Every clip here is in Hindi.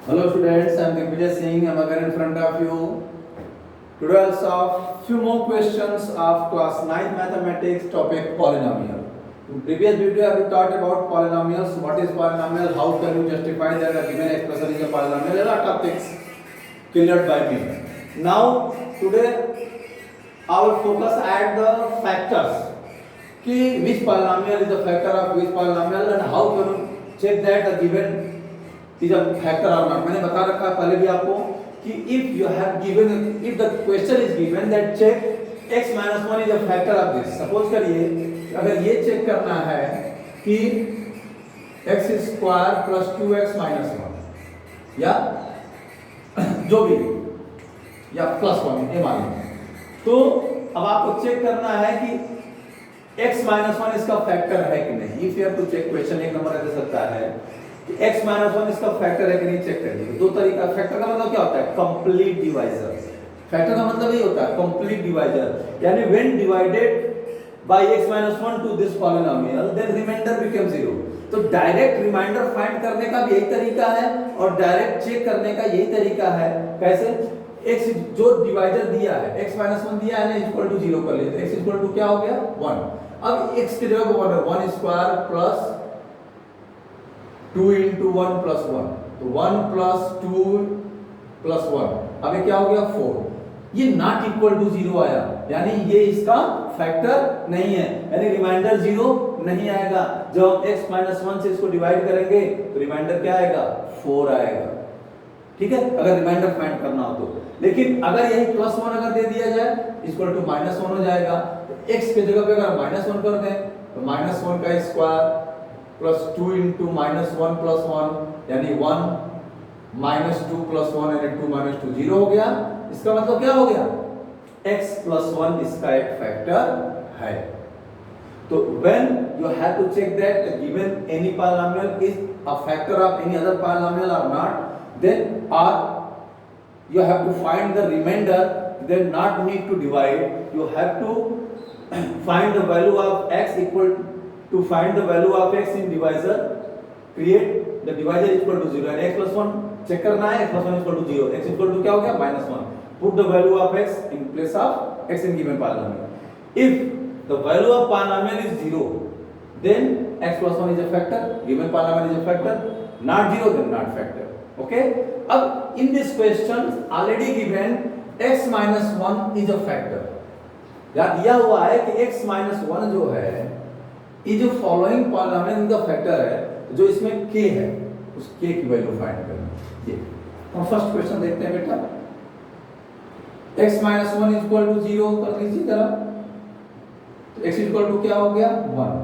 Hello students, I am Digvijay Singh. I am again in front of you. Today I'll solve few more questions of class 9 mathematics topic polynomial. In previous video I have taught about polynomials, what is polynomial, how can you justify that a given expression is a polynomial, a lot of things cleared by me. Now today I will focus at the factors. कि which polynomial is the factor of which polynomial and how can you check that a given is a factor or not. मैंने बता रखा है पहले भी आपको कि if you have given, if the question is given that check x minus 1 is a factor of this. Suppose करिए अगर ये चेक करना है कि x square plus 2x minus 1 या जो भी या प्लस 1 ये मान लीजिए, तो अब आपको चेक करना है कि x माइनस 1 इसका फैक्टर है कि नहीं. If you have to check, question एक नंबर दे सकता है कि x माइनस 1 इसका फैक्टर है कि नहीं चेक करिए. दो तरीका. फैक्टर का मतलब क्या होता है? Complete divisor. फैक्टर का मतलब ये होता है कंप्लीट डिवाइजर, यानी when divided by x minus 1 to this polynomial then remainder become 0. तो डायरेक्ट रिमाइंडर फाइंड करने का भी यही तरीका है और डायरेक्ट चेक करने का यही तरीका है. कैसे? x जो डिवाइजर दिया है x माइनस 1 दिया है ना, इक्वल टू 0 कर लेते हैं. x इक्वल टू क्या हो गया? 1. अब x की जगह 1 है, 1 स्क्वायर प्लस 2 into 1 plus 1, तो 1 plus 2 plus 1, अब ये क्या हो गया? 4. ये नॉट इक्वल टू 0 आया, यानी ये इसका फैक्टर नहीं है, यानी रिमाइंडर 0 नहीं आएगा. जब हम x माइनस 1 से इसको डिवाइड करेंगे तो रिमाइंडर क्या आएगा? 4 आएगा. ठीक है, अगर रिमाइंडर फाइंड करना हो तो. लेकिन अगर यही प्लस 1 अगर दे दिया जाए इक्वल टू माइनस 1 हो जाएगा. तो x की जगह पे अगर माइनस 1 कर दें तो माइनस 1 का square plus 2 into minus 1 plus 1 यानी 1 माइनस 2 प्लस 1 यानी 2 माइनस 2 0 हो गया. इसका मतलब क्या हो गया? x प्लस 1 इसका एक फैक्टर है. तो when you have to check that given any polynomial is a factor of any other polynomial or not, then or you have to find the remainder, then not need to divide, you have to find the value of x equal to find the value of x in divisor, create the divisor equal to 0 and x plus 1 check करना है. x plus 1 equal to 0, x equal to क्या हो गया? minus 1. Put the value of x in place of x in given polynomial. If the value of polynomial is 0, then x plus 1 is a factor, given polynomial is a factor. Not 0, then not factor. Okay? अब in this question already given x minus 1 is a factor. याद दिया हुआ है कि x minus 1 जो है ये जो फॉलोइंग पॉलिनोमियल का फैक्टर है, जो इसमें k है उस k की वैल्यू फाइंड करनी है. हम फर्स्ट क्वेश्चन देखते हैं बेटा. x minus 1 इक्वल टू 0 कर लीजिए जरा. तो x इक्वल टू क्या हो गया? 1.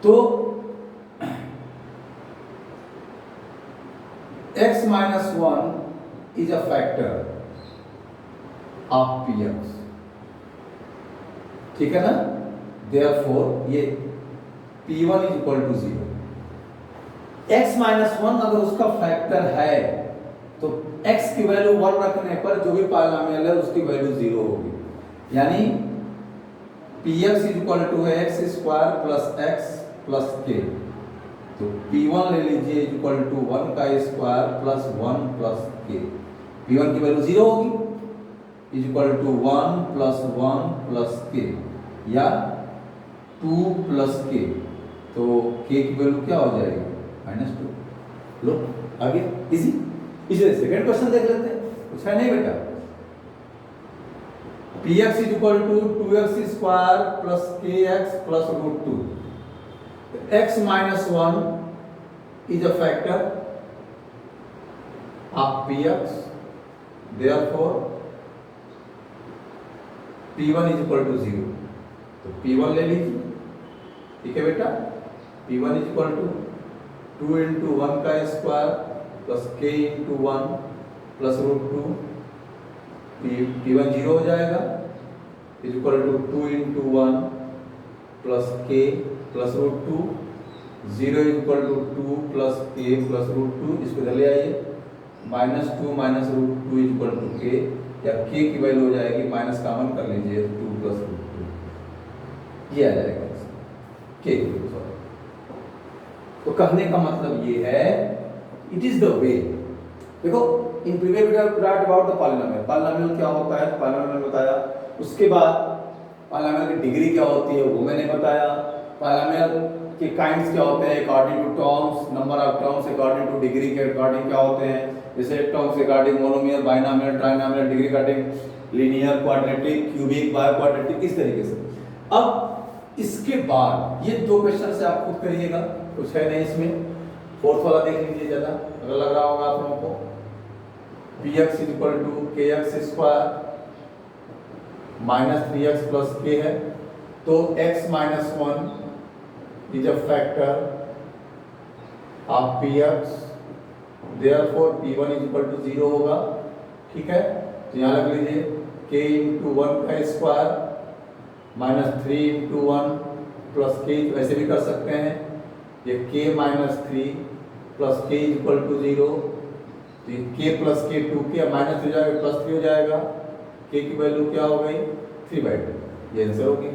तो x minus 1 is a factor of px. ठीक है ना? Therefore ये p1 is equal to 0. x minus 1 अगर उसका फैक्टर है तो x की वैल्यू 1 रखने पर जो भी पॉलिनोमियल है उसकी वैल्यू 0 होगी. यानी px is equal to x square plus x plus k. तो p1 ले लीजिए इक्वल टू 1 का square plus 1 plus k. p1 की वैल्यू 0 होगी equal to 1 plus 1 plus k या 2 प्लस k. तो k की वैल्यू क्या हो जाएगी? -2. लो आगे इजी. इसे सेकंड क्वेश्चन देख लेते हैं. कुछ है नहीं बेटा. px is equal to 2x square plus kx plus root 2. x minus 1 is a factor of px. Therefore p1 is equal to 0. तो p1 ले लीजिए. ठीक है बेटा. p1 is equal to 2 into 1 का square plus k into 1 plus root 2. p1 0 हो जाएगा is equal to 2 into 1 plus k plus root 2. 0 is equal to 2 plus k plus root 2. इसको इधर ले आइए. -2 minus root 2 is equal to k, या k की वैल्यू हो जाएगी माइनस कॉमन कर लीजिए 2 प्लस रूट 2. ये आ जाएगा k की वैल्यू. तो कहने का मतलब ये है इट इज द वे। देखो in previous video talk about the polynomial, polynomial क्या होता है पॉलिनोमियल बताया, उसके बाद पॉलिनोमियल की डिग्री क्या होती है वो मैंने बताया, पॉलिनोमियल के काइंड्स क्या होते हैं according to terms, number of terms according to degree के अकॉर्डिंग क्या होते हैं, जैसे terms according monomial, binomial, trinomial, degree according linear, quadratic, cubic, biquadratic, इस तरीके से। अब इसके बाद ये दो क्वेश्चन से आप खुद करिएगा, कुछ है नहीं इसमें। फोर्थ वाला देख लीजिए ज़्यादा अगर लग रहा होगा आप लोगों को, px equal to kx square minus 3x plus k है, तो x minus 1 is a factor of px, therefore p1 is equal to 0 होगा। ठीक है, तो यहाँ लग लीजिए k इंटू 1 का square minus 3 into 1 plus k, ऐसे भी कर सकते हैं, ये k minus 3 plus k equal to 0, तो k plus k 2k minus हो जाएगा प्लस 3 हो जाएगा, k की वैल्यू क्या हो गई 3/2, ये आंसर होगी।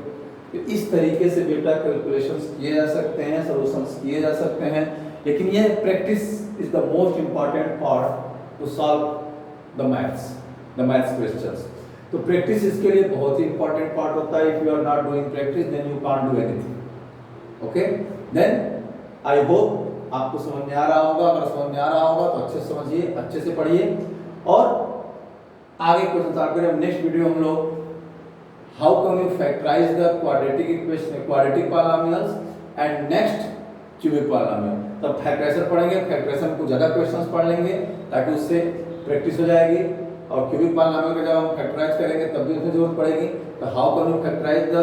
तो इस तरीके से बेटा कैलकुलेशंस किए जा सकते हैं, सॉल्यूशंस किए जा सकते हैं, लेकिन ये practice is the most important part to solve the maths questions. तो प्रैक्टिस इसके लिए बहुत ही इंपॉर्टेंट पार्ट होता है। If you are not doing practice then you can't do anything. Okay, then I hope आपको समझ में आ रहा होगा, अगर समझ में आ रहा होगा तो अच्छे से समझिए, अच्छे से पढ़िए, और आगे क्वेश्चन स्टार्ट करें। नेक्स्ट वीडियो हम लोग how can you factorise the quadratic equation, quadratic polynomials and next cubic polynomial, तब फैक्टराइजेशन पढ़ेंगे, फैक्टराइजेशन को ज्यादा क्वेश्चंस पढ़ लेंगे ताकि उससे प्रैक्टिस हो जाएगी, और क्यूबिक पॉलिनोमियल का जब हम फैक्टराइज करेंगे तब भी उसमें जरूरत पड़ेगी। तो how can you factorise the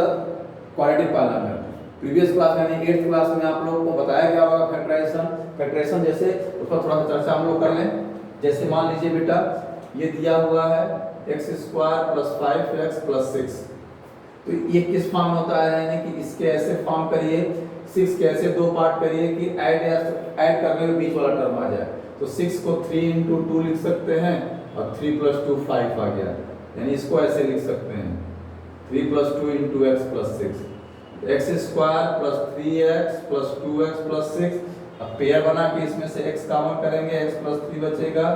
quadratic polynomial, previous class यानी 8th क्लास में आप लोगों को बताया गया होगा फैक्टराइजेशन जैसे, उसका थोड़ा सा चर्चा हम लोग कर लें। जैसे मान लीजिए बेटा ये दिया हुआ है x square plus 5x plus 6, तो ये किस फॉर्म होता है, यानी कि इसके ऐसे फॉर्म करिए, 6 के ऐसे दो पार्ट करिए कि ऐड करने में बीच वाला टर्म आ जाए। तो 6 को 3 into 2 लिख सकते हैं, और 3 + 2 5 आ गया, यानी इसको ऐसे लिख सकते हैं 3 + 2 into x plus 6, x square plus 3x plus 2x plus 6। अब पेयर बना के इसमें से x कॉमन करेंगे, x प्लस 3 बचेगा,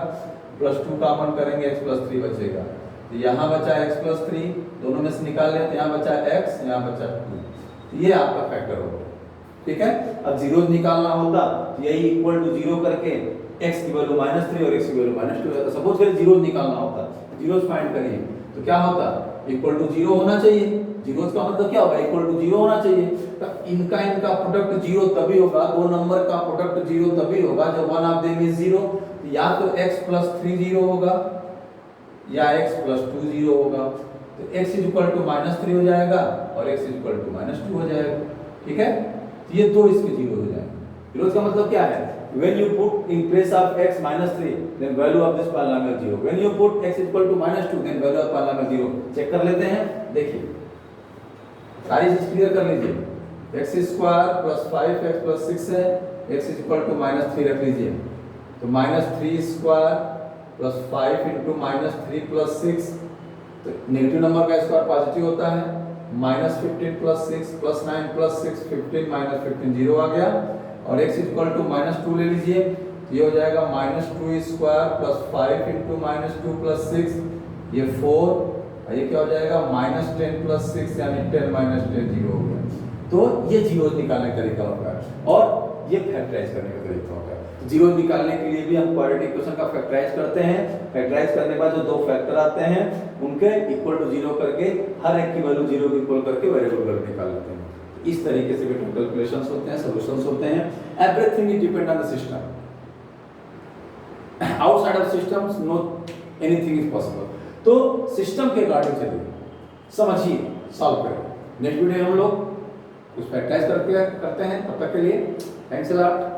प्लस 2 कॉमन करेंगे, x प्लस 3 बचेगा। तो यहाँ बचा x प्लस 3, दोनों में से निकाल लेते हैं, यहाँ बचा x, यहाँ बचा 2, तो ये आपका फैक्टर होगा। ठीक है, अब जीरोज निकालना होता तो यही इक्वल टू 0 करके x की वैल्यू -3 और x की वैल्यू -2 है, तो सपोज करें जीरोज निकालना होता, जीरोज फाइंड करिए तो क्या होता, इक्वल टू 0 होना चाहिए। जीरोज का मतलब क्या होगा, इक्वल टू 0 होना चाहिए। तो इनका प्रोडक्ट 0 तभी होगा, दो नंबर का प्रोडक्ट 0 तभी होगा जब वन आप देंगे 0, या तो x प्लस 3 0 होगा या x प्लस 2 0 होगा। तो x इज इक्वल टू -3 हो जाएगा और x इज इक्वल टू -2 हो जाएगा। ठीक है, तो ये दो इसके 0 हो जाएंगे। जीरोज का मतलब क्या है, when you put in place of x -3 then value of this polynomial 0, when you put x equal to -2 then value of polynomial 0। Check कर लेते हैं, देखिए सारी चीज क्लियर कर लीजिए। x square plus 5x plus 6 है, x इज इक्वल टू -3 रख लीजिए, तो -3 स्क्वायर प्लस 5 इंटू -3 प्लस 6, तो नेगेटिव नंबर का स्क्वायर पॉजिटिव होता है, -15 प्लस 6 प्लस 9 प्लस 6 15 -15 0 आ गया, और x इक्वल टू -2 ले लीजिए, ये हो जाएगा -2 स्क्वायर प्लस 5 इंटू -2 प्लस 6, ये 4, और ये क्या हो जाएगा -10 प्लस 6 यानी 10 -10 0 हो गया। तो ये जीरोज निकालने का तरीका होता है, और ये फैक्टराइज करने का तरीका होता है। तो जीरोज निकालने के लिए भी हम क्वाड्रेटिक इक्वेशन का फैक्टराइज करते हैं। फैक्टराइज करने के बाद जो दो फैक्टर आते हैं उनके इक्वल टू 0 करके हर एक की वैल्यू 0 को इक्वल करके वेरिएबल करके निकाल लेते हैं। इस तरीके से भी कैलकुलेशंस होते हैं, सॉल्यूशंस होते हैं। Everything is depend on the system, outside of systems know anything is possible. तो सिस्टम के अकॉर्डिंग चलिए, समझिए, सॉल्व करें। नेक्स्ट वीडियो हम लोग कुछ फैक्टराइज करते हैं, तब तक के लिए थैंक्स अ लॉट।